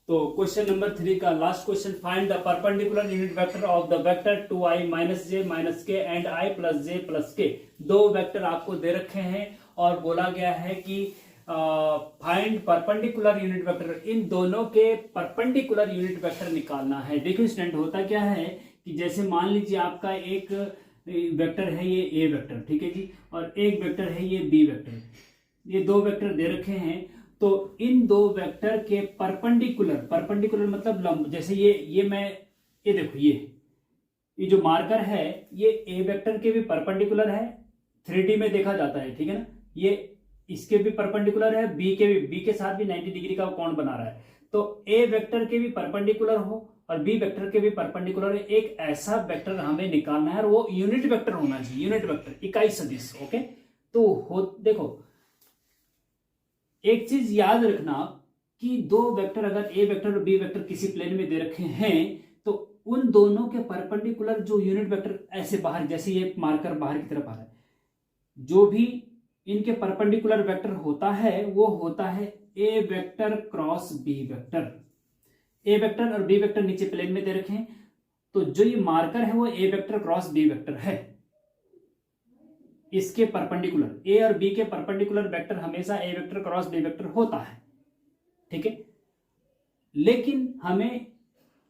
तो क्वेश्चन नंबर 3 का last question, find the perpendicular unit vector of the vector 2i - j - k and i + j + k। 2 vector आपको दे रखे हैं और बोला गया है कि फाइंड परपेंडिकुलर यूनिट वेक्टर, इन दोनों के परपेंडिकुलर यूनिट वेक्टर निकालना है। देखिए स्टूडेंट, होता क्या है कि जैसे मान लीजिए आपका एक वेक्टर है ये ए वेक्टर, ठीक है जी, और एक वेक्टर है ये बी वेक्टर, ये 2 वेक्टर दे रखे हैं, तो इन 2 वेक्टर के परपेंडिकुलर मतलब लंब, जैसे ये मैं, ये देखो ये जो मार्कर है ये ए वेक्टर के भी परपेंडिकुलर है, 3D में देखा जाता है, ठीक है ना, ये इसके भी परपेंडिकुलर है, बी के साथ भी 90 डिग्री का कोण बना रहा है, तो ए वेक्टर के भी परपेंडिकुलर हो और बी वेक्टर के भी परपेंडिकुलर है, एक ऐसा वेक्टर हमें निकालना है और वो यूनिट वेक्टर होना चाहिए, यूनिट वेक्टर, इकाई सदिश। ओके, तो देखो एक चीज याद रखना कि 2 वेक्टर, अगर ए वेक्टर और बी वेक्टर किसी प्लेन में दे रखे हैं, तो उन दोनों के परपेंडिकुलर जो यूनिट वेक्टर ऐसे बाहर, जैसे ये मार्कर बाहर की तरफ आ रहा है, जो भी इनके परपेंडिकुलर वेक्टर होता है वो होता है A vector cross B vector. A vector और बी वेक्टर नीचे प्लेन में दे रखे हैं, तो जो ये मार्कर है वो ए वेक्टर क्रॉस बी वेक्टर है, इसके परपेंडिकुलर, ए और बी के परपेंडिकुलर वेक्टर हमेशा ए वेक्टर क्रॉस बी वेक्टर होता है। ठीक है, लेकिन हमें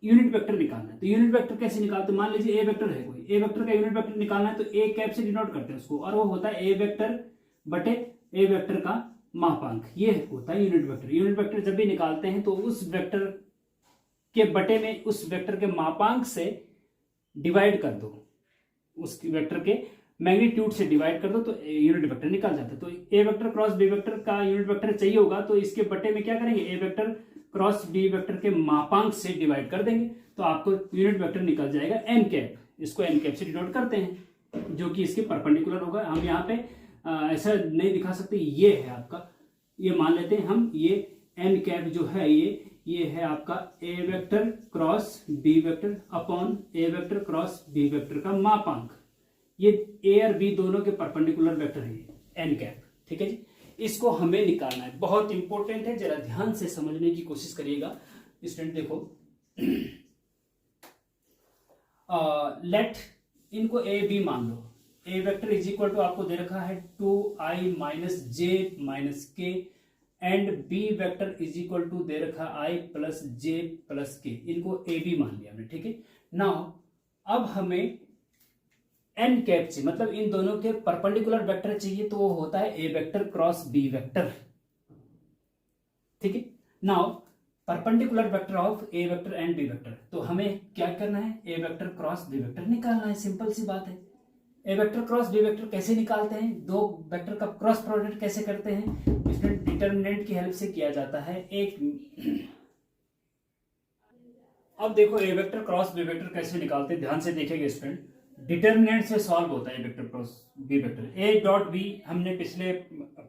यूनिट वेक्टर निकालना है। तो यूनिट वेक्टर कैसे निकालते हैं? मान लीजिए ए वेक्टर है कोई, ए वेक्टर का यूनिट वेक्टर निकालना है तो ए कैप से डिनोट करते हैं उसको, और वो होता है ए वेक्टर बटे ए वेक्टर का मापांक, ये होता है यूनिट वेक्टर। यूनिट वेक्टर जब भी निकालते हैं तो उस वेक्टर के बटे में उस वेक्टर के मापांक से डिवाइड कर दो, उस वेक्टर के मैग्नीट्यूड से डिवाइड कर दो तो यूनिट वेक्टर निकल जाता है। तो A vector cross B vector का यूनिट वेक्टर चाहिए होगा तो इसके बटे में क्या करेंगे, ए वेक्टर क्रॉस बी वेक्टर के मापांक से डिवाइड कर देंगे तो आपको यूनिट वेक्टर निकल जाएगा एन कैप। इसको एन कैप से डिनोट करते हैं जो कि इसके परपेंडिकुलर होगा। हम यहाँ पे ऐसा नहीं दिखा सकते, ये है आपका, ये मान लेते हैं हम, ये एन कैप जो है ये है आपका A vector cross B vector upon A vector cross B vector का मापांक। ये ए और बी दोनों के परपेंडिकुलर वेक्टर है एन कैप, ठीक है जी। इसको हमें निकालना है, बहुत इंपॉर्टेंट है, जरा ध्यान से समझने की कोशिश करिएगा स्टूडेंट। देखो लेट इनको ए बी मान लो। A vector is equal to आपको दे रखा है 2i minus J minus K, and B vector is equal to दे रखा i प्लस जे प्लस के। इनको ए बी मान लिया हमने, ठीक है। नाउ अब हमें एन कैप से, मतलब इन दोनों के परपेंडिकुलर वेक्टर चाहिए, तो वो होता है A vector cross B vector, ठीक है। Now perpendicular vector of A vector and B vector, तो हमें क्या करना है, A vector cross B vector निकालना है। सिंपल सी बात है। A vector cross B vector कैसे निकालते हैं, दो वेक्टर का क्रॉस प्रोडक्ट कैसे करते हैं, इसमें डिटर्मिनेंट की हेल्प से किया जाता है। एक अब देखो ए वेक्टर क्रॉस बी वेक्टर कैसे निकालते हैं, ध्यान से देखेंगे स्टूडेंट। डिटर्मिनेंट से सॉल्व होता है A vector cross B vector. A dot B हमने पिछले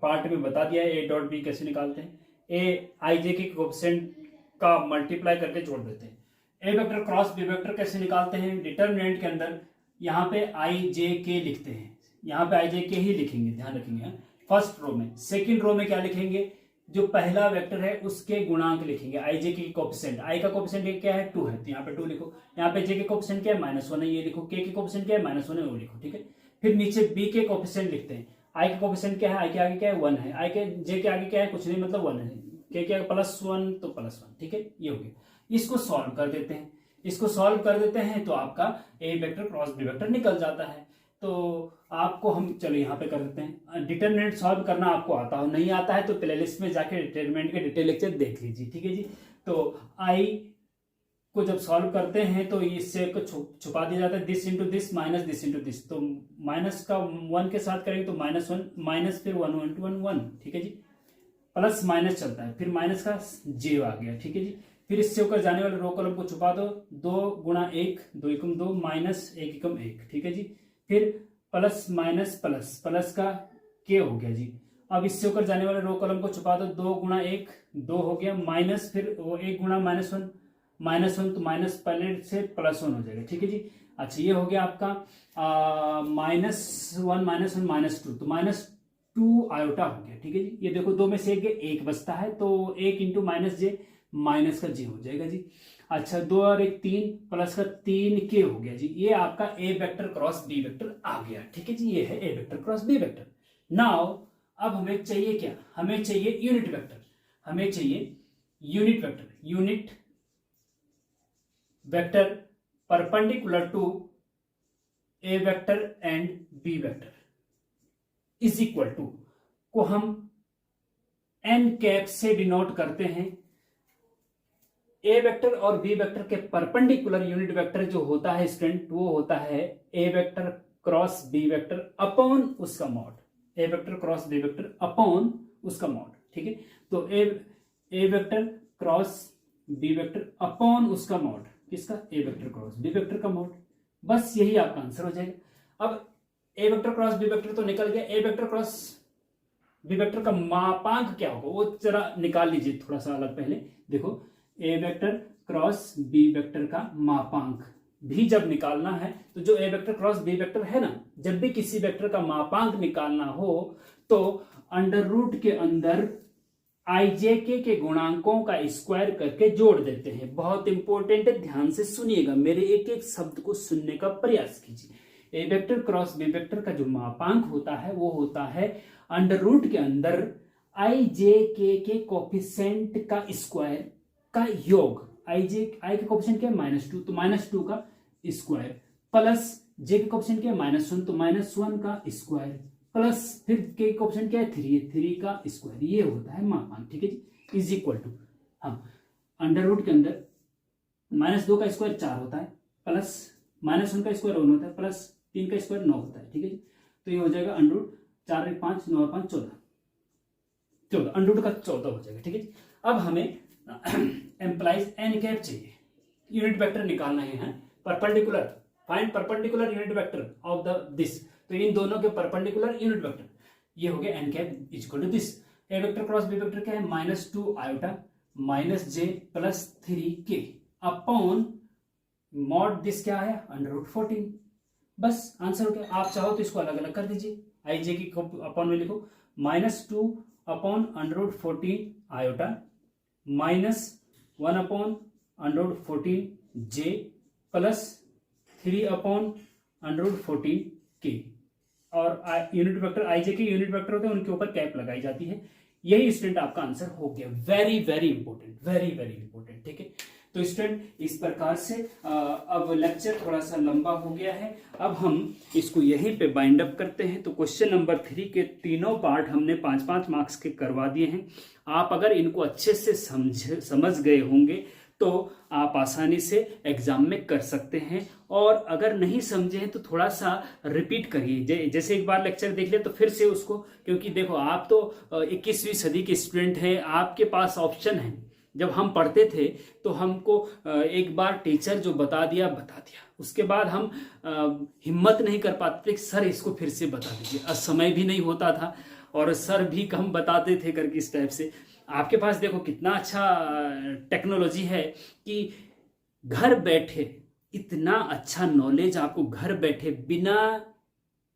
पार्ट में बता दिया है, ए डॉट बी कैसे निकालते हैं। ए आई जे के कोएफिशिएंट का मल्टीप्लाई करके जोड़ देते हैं। A vector cross B vector कैसे निकालते हैं, डिटर्मिनेंट के अंदर यहाँ पे आई जे के लिखते हैं, यहाँ पे आई जे के ही लिखेंगे, ध्यान रखेंगे फर्स्ट रो में। सेकंड रो में क्या लिखेंगे, जो पहला वेक्टर है उसके गुणांक लिखेंगे, आई जे के कोएफिशिएंट। आई का कोएफिशिएंट क्या है 2 है, तो यहाँ पे 2 लिखो। यहाँ पे जे के कोएफिशिएंट क्या है -1 है, ये लिखो। के कोएफिशिएंट क्या है -1 है, वो लिखो, ठीक है। फिर नीचे बी के कोएफिशिएंट लिखते हैं। आई का कोएफिशिएंट क्या है, आई के आगे क्या है 1 है, आई के जे के आगे क्या है कुछ नहीं, मतलब 1 है। के क्या +1 तो +1, ठीक है, ये हो गया। इसको सॉल्व कर देते हैं, इसको सॉल्व कर देते हैं तो आपका A vector cross B vector निकल जाता है। तो आपको हम चलो यहाँ पे कर देते हैं। डिटरमिनेंट सॉल्व करना आपको आता हो, नहीं आता है तो प्लेलिस्ट में जाके डिटरमिनेंट के डिटेल लेक्चर देख लीजिए, ठीक है जी। तो आई को जब सॉल्व करते हैं तो इससे छुपा दिया जाता है, this into this minus this into this. तो माइनस का 1 के साथ करेंगे तो -1 माइनस फिर 1 1 1 1, ठीक है जी। प्लस माइनस चलता है, फिर माइनस का 0 आ गया, ठीक है जी। फिर इससे होकर जाने वाले रो कॉलम को छुपा दो, 2 गुणा 1 2 एकम 2 माइनस 1 एकम 1, ठीक है जी। फिर प्लस माइनस प्लस, प्लस का के हो गया जी। अब इससे होकर जाने वाले रो कॉलम को छुपा दो, 2 गुणा 1 2 हो गया, माइनस फिर वो 1 गुणा -1 -1 तो माइनस पहले से +1 हो जाएगा, ठीक है जी। अच्छा ये हो गया आपका -1 -1 -2, तो -2 आयोटा हो गया, ठीक है जी। ये देखो 2 में से 1 बचता है तो 1 इंटू माइनस जे माइनस का जे हो जाएगा जी। अच्छा 2 और 1 3 प्लस का 3 के हो गया जी। ये आपका A vector cross B vector आ गया, ठीक है जी। ये है A vector cross B vector. Now अब हमें चाहिए क्या, हमें चाहिए यूनिट वेक्टर, हमें चाहिए unit vector. Unit vector perpendicular to A vector and B vector is equal to को हम एन कैप से डिनोट करते हैं। ए वेक्टर और बी वेक्टर के परपेंडिकुलर यूनिट वेक्टर जो होता है स्टूडेंट, वो होता है A vector cross B vector upon उसका mod. A vector cross B vector upon उसका मॉड, ठीक है। तो A vector cross B vector upon उसका मॉड, किसका, ए वेक्टर क्रॉस बी वेक्टर का मॉड। बस यही आपका आंसर हो जाएगा। अब ए वेक्टर क्रॉस बी वेक्टर तो निकल गया, ए वेक्टर क्रॉस बी वेक्टर का मापांक क्या होगा वो जरा निकाल लीजिए थोड़ा सा अलग। पहले देखो ए वेक्टर क्रॉस बी वेक्टर का मापांक भी जब निकालना है तो जो ए वेक्टर क्रॉस बी वेक्टर है ना, जब भी किसी वेक्टर का मापांक निकालना हो तो अंडर रूट के अंदर आई जे के गुणांकों का स्क्वायर करके जोड़ देते हैं। बहुत इंपॉर्टेंट है, ध्यान से सुनिएगा, मेरे एक एक शब्द को सुनने का प्रयास कीजिए। ए वेक्टर क्रॉस बी वेक्टर का जो मापांक होता है वो होता है अंडर रूट के अंदर आई जे के कोएफिशिएंट का स्क्वायर का योग, आई का कोएफिशिएंट क्या है -2, तो -2 का स्क्वायर, प्लस जे का कोएफिशिएंट क्या है -1, तो -1 का स्क्वायर, प्लस फिर के का कोएफिशिएंट क्या है 3 का स्क्वायर, ये होता है मान, ठीक है जी, इज इक्वल टू, हम अंडर रूट के अंदर -2 का स्क्वायर 4 होता है, प्लस -1 का स्क्वायर 1 होता है, प्लस 3 का स्क्वायर 9 होता है, ठीक है जी। तो ये हो जाएगा अंडर रूट 4 1 5 9 5 14 अंडर रूट का 14 हो जाएगा, ठीक है जी। अब हमें एम्प्लाइज एन कैप चाहिए, यूनिट वेक्टर निकालना है, perpendicular, find perpendicular unit vector of the this, तो इन दोनों के परपेंडिकुलर यूनिट वेक्टर, ये हो गया n cap is equal to this, A vector cross B vector क्या है -2 iota -j + 3k upon mod this क्या है अंडर रूट 14, बस आंसर हो गया। आप चाहो तो इसको अलग अलग कर दीजिए, आई जे की अपॉन में लिखो -2 upon under root 14 iota -1 upon under root 14 j plus 3 upon under root 14 के, और यूनिट वेक्टर आई जे के यूनिट वेक्टर होते हैं उनके ऊपर कैप लगाई जाती है। यही स्टूडेंट आपका आंसर हो गया, very very important, very very important, ठीक है। तो स्टूडेंट इस प्रकार से अब लेक्चर थोड़ा सा लंबा हो गया है, अब हम इसको यहीं पे बाइंड अप करते हैं। तो क्वेश्चन नंबर 3 के तीनों पार्ट हमने 5-5 मार्क्स के करवा दिए हैं। आप अगर इनको अच्छे से समझ गए होंगे तो आप आसानी से एग्जाम में कर सकते हैं, और अगर नहीं समझे हैं तो थोड़ा सा रिपीट करिए, जैसे एक बार लेक्चर देख लिया तो फिर से उसको, क्योंकि देखो आप तो 21वीं सदी के स्टूडेंट हैं, आपके पास ऑप्शन है। जब हम पढ़ते थे तो हमको एक बार टीचर जो बता दिया, उसके बाद हम हिम्मत नहीं कर पाते थे सर इसको फिर से बता दीजिए, समय भी नहीं होता था और सर भी कम बताते थे करके इस टाइप से। आपके पास देखो कितना अच्छा टेक्नोलॉजी है कि घर बैठे इतना अच्छा नॉलेज आपको घर बैठे बिना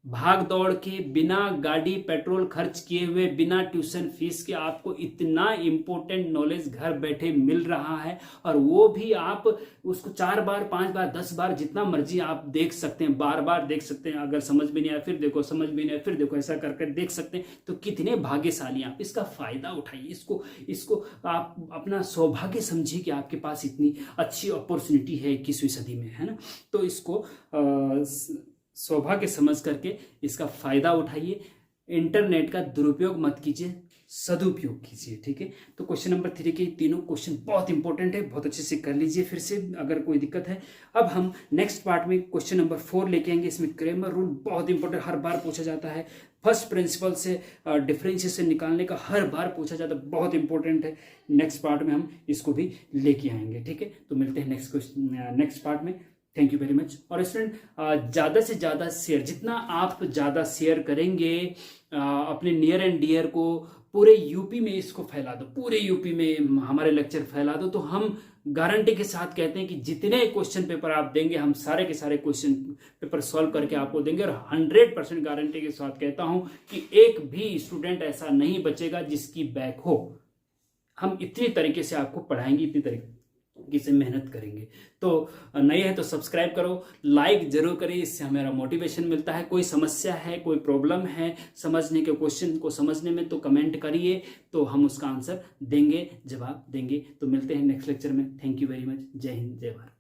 भाग दौड़ के, बिना गाड़ी पेट्रोल खर्च किए हुए, बिना ट्यूशन फीस के आपको इतना इम्पोर्टेंट नॉलेज घर बैठे मिल रहा है, और वो भी आप उसको 4 बार 5 बार 10 बार जितना मर्जी आप देख सकते हैं, बार बार देख सकते हैं। अगर समझ में नहीं आया फिर देखो, समझ में नहीं आया फिर देखो, ऐसा करके देख सकते हैं। तो कितने भाग्यशाली आप, इसका फायदा उठाइए, इसको आप अपना सौभाग्य समझिए कि आपके पास इतनी अच्छी अपॉर्चुनिटी है 21वीं सदी में, है ना। तो इसको सौभाग्य समझ करके इसका फायदा उठाइए, इंटरनेट का दुरुपयोग मत कीजिए, सदुपयोग कीजिए, ठीक है। तो क्वेश्चन नंबर 3 के तीनों क्वेश्चन बहुत इंपॉर्टेंट है, बहुत अच्छे से कर लीजिए फिर से अगर कोई दिक्कत है। अब हम नेक्स्ट पार्ट में क्वेश्चन नंबर 4 लेके आएंगे। इसमें ग्रामर रूल बहुत इंपॉर्टेंट, हर बार पूछा जाता है, फर्स्ट प्रिंसिपल से डिफरेंशिएशन निकालने का हर बार पूछा जाता है, बहुत इंपॉर्टेंट है। नेक्स्ट पार्ट में हम इसको भी लेके आएंगे, ठीक है। तो मिलते हैं नेक्स्ट पार्ट में। Thank you very much. और स्टूडेंट ज़्यादा से ज़्यादा शेयर, जितना आप ज़्यादा शेयर करेंगे अपने नियर एंड डियर को, पूरे यूपी में इसको फैला दो, पूरे यूपी में हमारे लेक्चर फैला दो, तो हम गारंटी के साथ कहते हैं कि जितने क्वेश्चन पेपर आप देंगे हम सारे के सारे क्वेश्चन पेपर सॉल्व करके आपको देंगे। और 100% गारंटी के साथ कहता हूं कि एक भी स्टूडेंट ऐसा नहीं बचेगा जिसकी बैक हो। हम इतनी तरीके से आपको पढ़ाएंगे, इतनी तरीके से मेहनत करेंगे। तो नए हैं तो सब्सक्राइब करो, लाइक जरूर करें, इससे हमारा मोटिवेशन मिलता है। कोई समस्या है, कोई प्रॉब्लम है समझने के, क्वेश्चन को समझने में, तो कमेंट करिए, तो हम उसका आंसर देंगे, जवाब देंगे। तो मिलते हैं नेक्स्ट लेक्चर में। Thank you very much. जय हिंद, जय भारत।